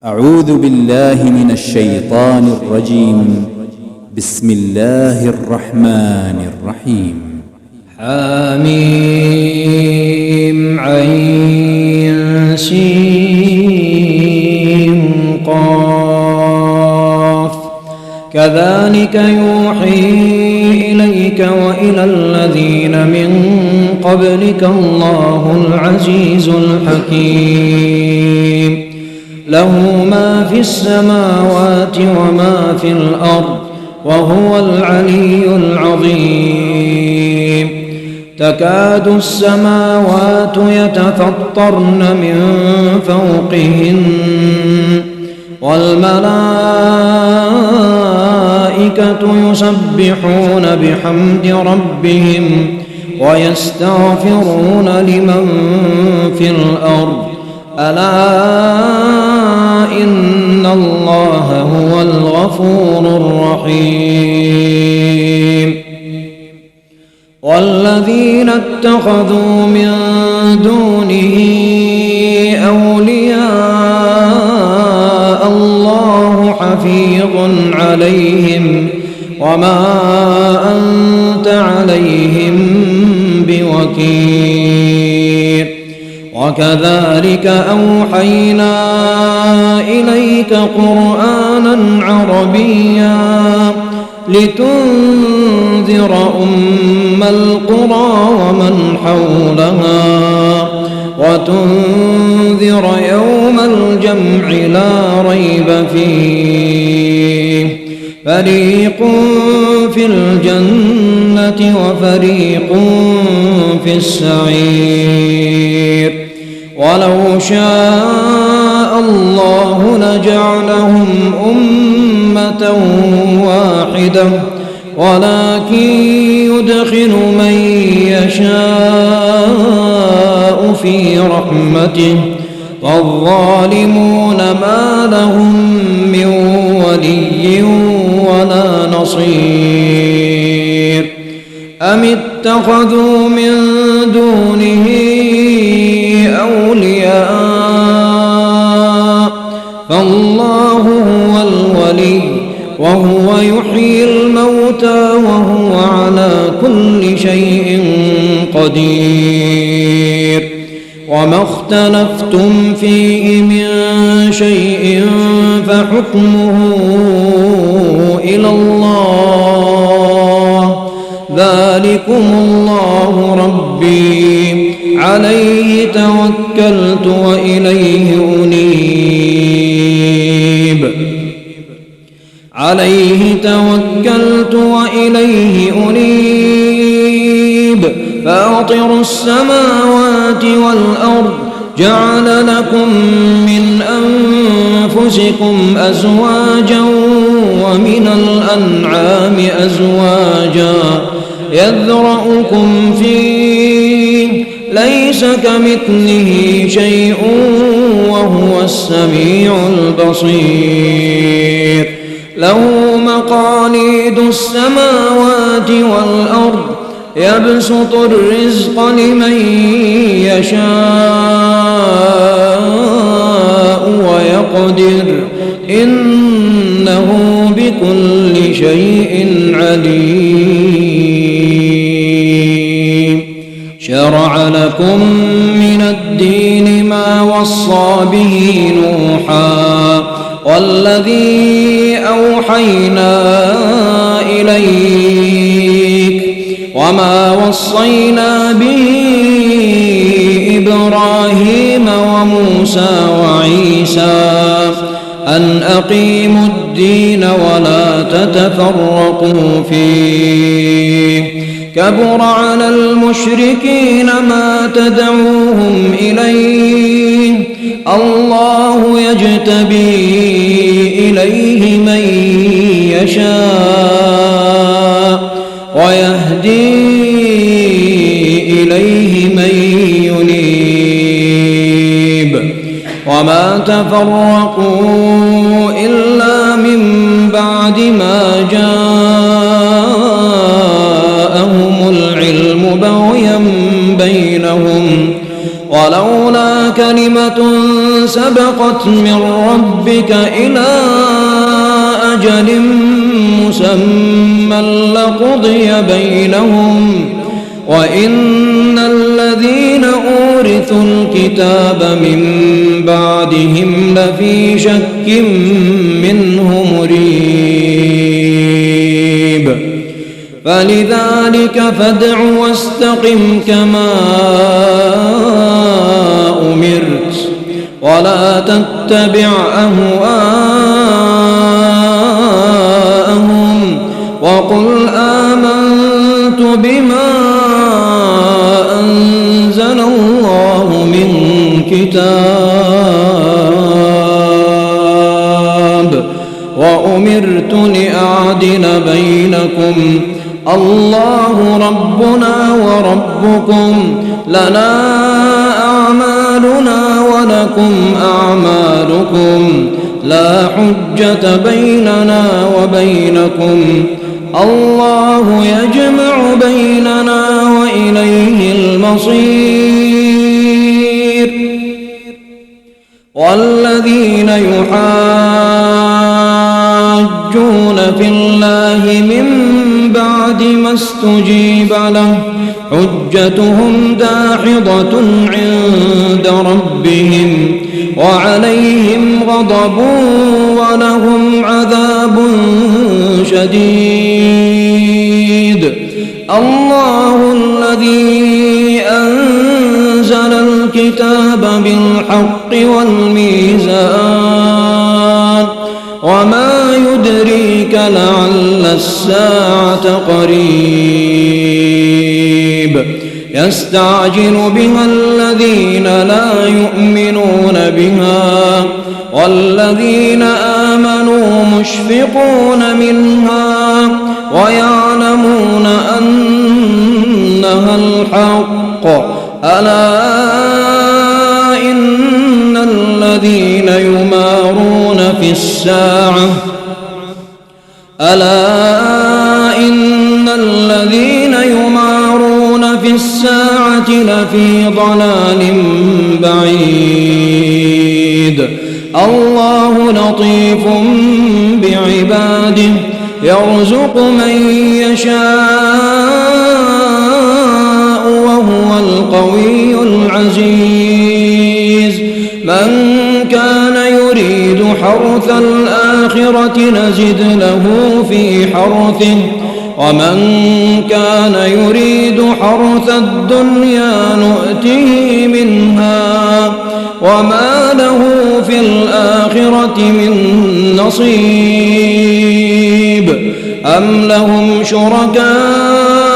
أعوذ بالله من الشيطان الرجيم. بسم الله الرحمن الرحيم. حميم عين سين قاف كذلك يوحي إليك وإلى الذين من قبلك الله العزيز الحكيم له ما في السماوات وما في الأرض وهو العلي العظيم تكاد السماوات يتفطرن من فوقهن والملائكة يسبحون بحمد ربهم ويستغفرون لمن في الأرض ألا إن الله هو الغفور الرحيم والذين اتخذوا من دونه أولياء الله حفيظ عليهم وما أنت عليهم بوكيل وكذلك أوحينا إليك قرآنا عربيا لتنذر أم القرى ومن حولها وتنذر يوم الجمع لا ريب فيه فريق في الجنة وفريق في السعير ولو شاء الله لجعلهم أمة واحدة ولكن يدخل من يشاء في رحمته والظالمون ما لهم من ولي ولا نصير أم اتخذوا من دونه أولياء فالله هو الولي وهو يحيي الموتى وهو على كل شيء قدير وما اختلفتم فيه من شيء فحكمه إلى الله ذلكم الله ربي عليه توكلت وإليه أنيب فاطر السماوات والأرض جعل لكم من أنفسكم أزواجا ومن الأنعام أزواجا يذرأكم فيه ليس كمثله شيء وهو السميع البصير له مقاليد السماوات والأرض يبسط الرزق لمن يشاء ويقدر إنه بكل شيء عليم شرع لكم من الدين ما وصى به نوحا والذي أوحينا إليك وما وصينا به إبراهيم وموسى وعيسى أن أقيموا الدين ولا تتفرقوا فيه كبر على المشركين ما تدعوهم إليه الله يجتبي إليه من يشاء ويهدي إليه من ينيب وما تفرقوا إلا من بعد ما جاءهم العلم بغيا بينهم ولولا كلمة سبقت من ربك إلى أجل مسمى لقضي بينهم وإن الذين أورثوا الكتاب من بعدهم لفي شك منه مريب فلذلك فادع واستقم كما أمرت ولا تتبع أهواءهم وقل آمنت بما أنزل الله من كتاب وأمرت لأعدل بينكم الله ربنا وربكم لنا أعمالنا ولكم أعمالكم لا حجة بيننا وبينكم الله يجمع بيننا وإليه المصير والذين يحاجون في الله من بعد ما استجيب له حجتهم داحضة عند ربهم وعليهم غضب ولهم عذاب شديد الله الذي أنزل الكتاب بالحق والميزان وما يدريك لعل الساعة قريب يستعجل بها الذين لا يؤمنون بها والذين آمنوا مشفقون منها ويعلمون أنها الحق ألا إن الذين يمارون في الساعة لفي ضلال بعيد الله لطيف بعباده يرزق من يشاء وهو القوي العزيز من كان يريد حرث الآخرة نزد له في حرثه ومن كان يريد حرث الدنيا نؤته منها وما له في الآخرة من نصيب أم لهم شركاء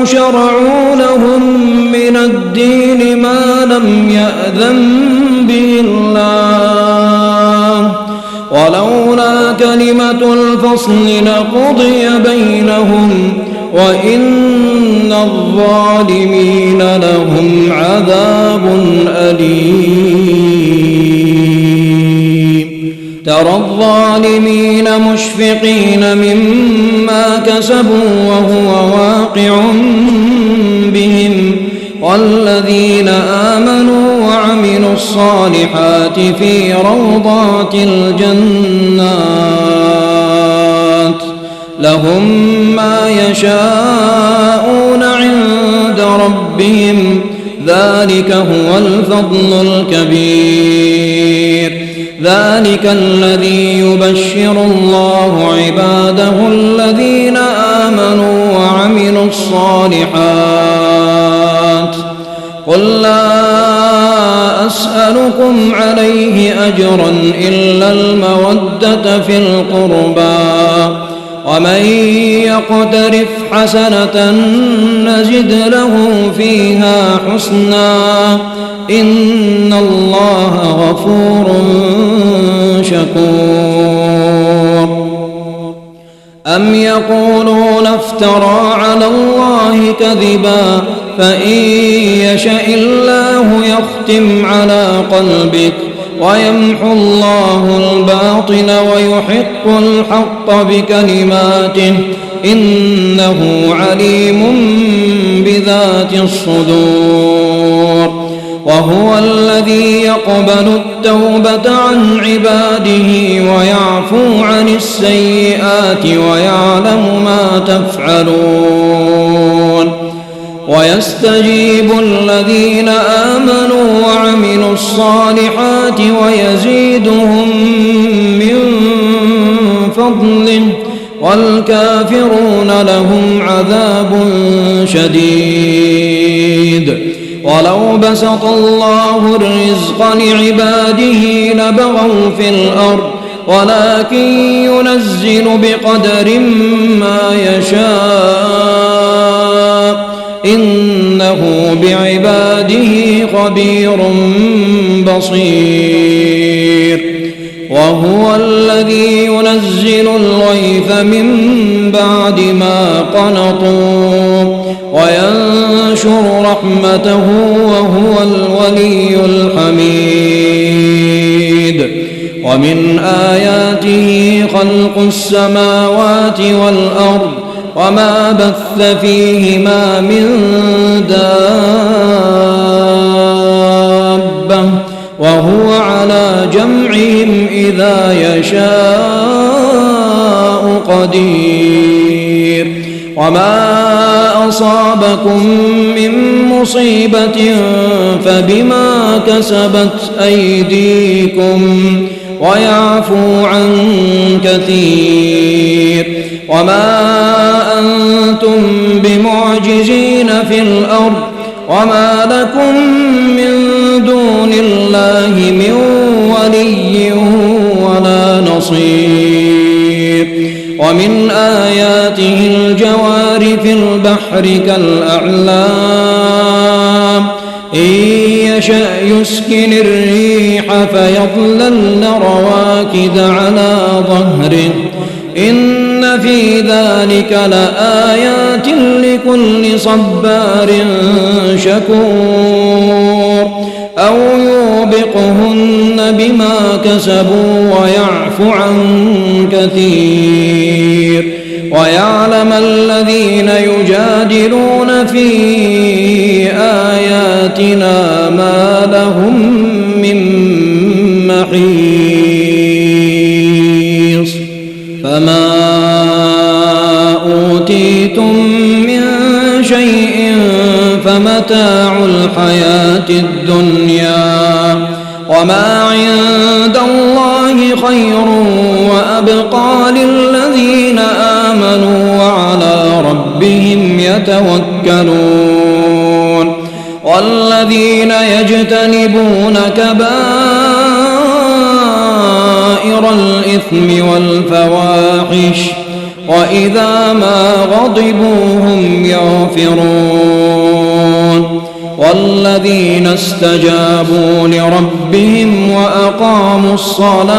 شرعوا لهم من الدين ما لم يأذن به الله ولولا كلمة الفصل لقضي بينهم وإن الظالمين لهم عذاب أليم ترى الظالمين مشفقين مما كسبوا وهو واقع بهم والذين آمنوا وعملوا الصالحات في روضات الجنات لهم ما يشاءون عند ربهم ذلك هو الفضل الكبير ذلك الذي يبشر الله عباده الذين آمنوا وعملوا الصالحات قل لا أسألكم عليه أجرا إلا المودة في القربى ومن يقترف حسنة نزد له فيها حسنا إن الله غفور شكور أم يقولون افترى على الله كذبا فإن يشاء الله يختم على قلبك ويمحو الله الباطل ويحق الحق بكلماته إنه عليم بذات الصدور وهو الذي يقبل التوبة عن عباده ويعفو عن السيئات ويعلم ما تفعلون ويستجيب الذين آمنوا وعملوا الصالحات ويزيدهم من فضله والكافرون لهم عذاب شديد ولو بسط الله الرزق لعباده لبغوا في الأرض ولكن ينزل بقدر ما يشاء إنه بعباده خبير بصير وهو الذي ينزل الغيث من بعد ما قنطوا وينشر رحمته وهو الولي الحميد ومن آياته خلق السماوات والأرض وما بث فيهما من دابة وهو على جمعهم إذا يشاء قدير وما أصابكم من مصيبة فبما كسبت أيديكم ويعفو عن كثير وما أنتم بمعجزين في الأرض وما لكم من دون الله من ولي ولا نصير ومن آياته الجوار في البحر كالأعلام إن يشأ يسكن الريح فيظللن رواكد على ظهره إن في ذلك لآيات لكل صبار شكور أو يوبقهن بما كسبوا ويعفو عن كثير ويعلم الذين يجادلون في آياتنا ما لهم من محيص فما أوتيتم من شيء فمتاع الحياة الدنيا وما عند الله خير وأبقى للذين آمنوا وعلى ربهم يتوكلون والذين يجتنبون كبائر الإثم والفواحش وإذا ما غضبوا هم يغفرون والذين استجابوا لربهم وأقاموا الصلاة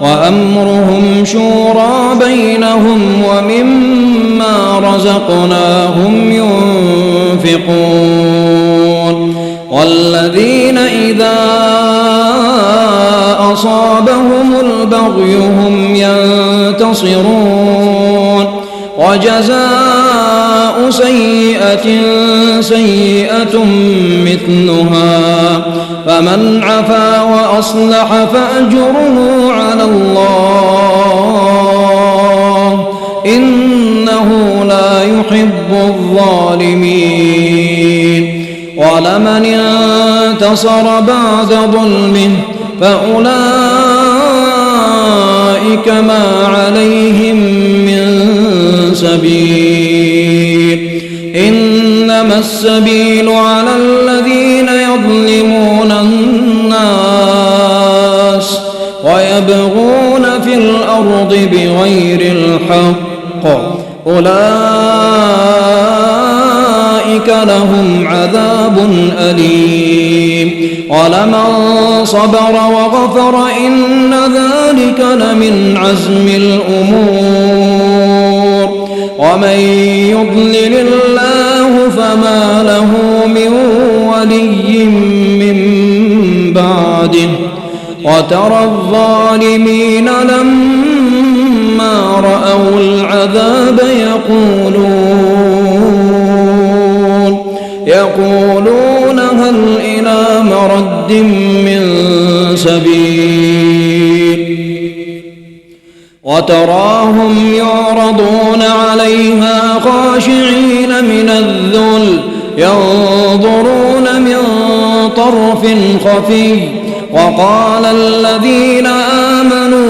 وأمرهم شورى بينهم ومما رزقناهم ينفقون والذين إذا أصابهم البغي هم ينتصرون وجزاء سيئة سيئة مثلها فمن عفا وأصلح فأجره على الله إنه لا يحب الظالمين ولمن انتصر بعد ظلمه فأولئك ما عليهم من سبيل إنما السبيل على الذين يظلمون الناس ويبغون في الأرض بغير الحق أولئك لهم عذاب أليم ولمن صبر وغفر إن ذلك لمن عزم الأمور ومن يضلل الله فما له من ولي من بعده وترى الظالمين لما رأوا العذاب يقولون ويقولون هل إلى مرد من سبيل وتراهم يعرضون عليها خاشعين من الذل ينظرون من طرف خفي وقال الذين آمنوا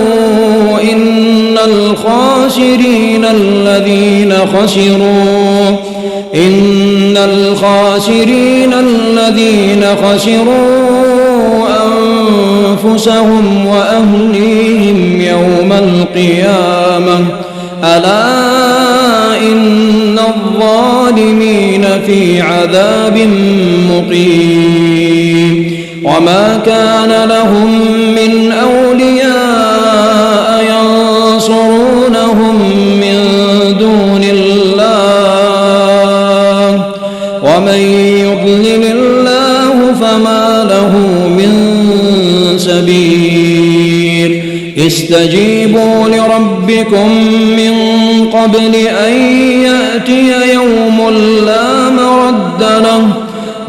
إن الخاسرين الذين خسروا أنفسهم وأهليهم يوم القيامة ألا إن الظالمين في عذاب مقيم وما كان لهم من أولياء ينصرونهم من دون الله ومن يضلل الله فما له من سبيل استجيبوا لربكم من قبل أن يأتي يوم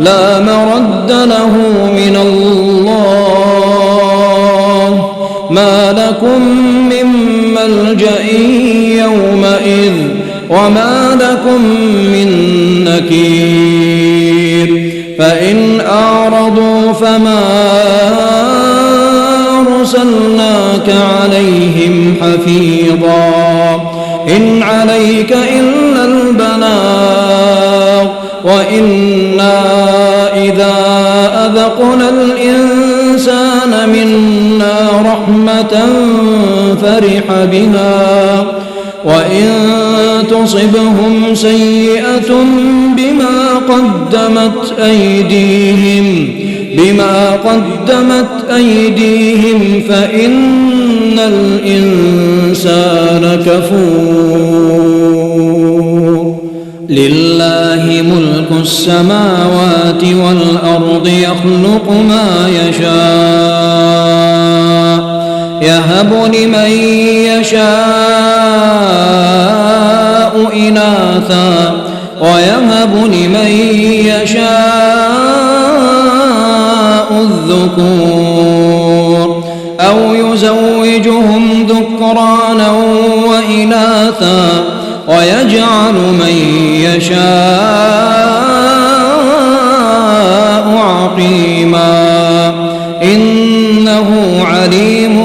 لا مرد له من الله ما لكم من ملجأ يومئذ وما لكم من نكير فإن أعرضوا فما أرسلناك عليهم حفيظا إن عليك إلا البلاغ وإنا إذا أذقنا الإنسان منا رحمة فرح بها وإن تصبهم سيئة بما قدمت أيديهم فإن الإنسان كفور لله ملك السماوات والأرض يخلق ما يشاء يهب لمن يشاء إناثا ويهب لمن يشاء الذكور أو يزوجهم ذكرانا وإناثا ويجعل من يشاء عقيما إنه عليم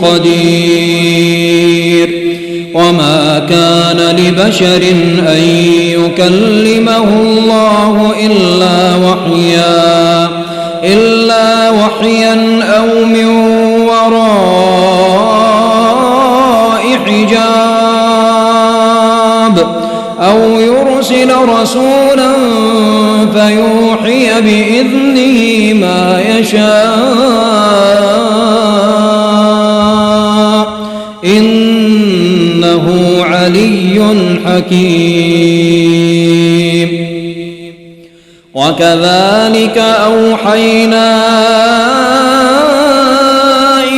قدير وما كان لبشر أن يكلمه الله إلا وحيا أو من وراء حجاب أو يرسل رسولا فيوحي بإذنه ما يشاء إنه علي حكيم وكذلك أوحينا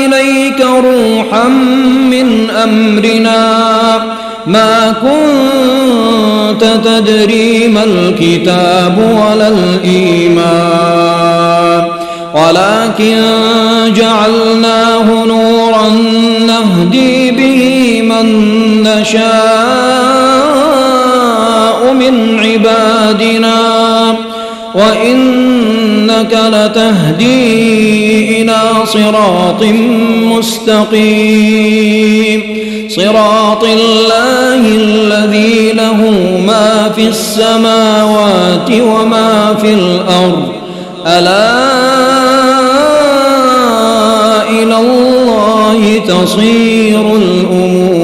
إليك روحا من أمرنا ما كنت تدري ما الكتاب ولا الإيمان ولكن جعلناه نورا نهدي به من نشاء من عبادنا وإنك لتهدي إلى صراط مستقيم صراط الله الذي له ما في السماوات وما في الأرض ألا إلى الله تصير الأمور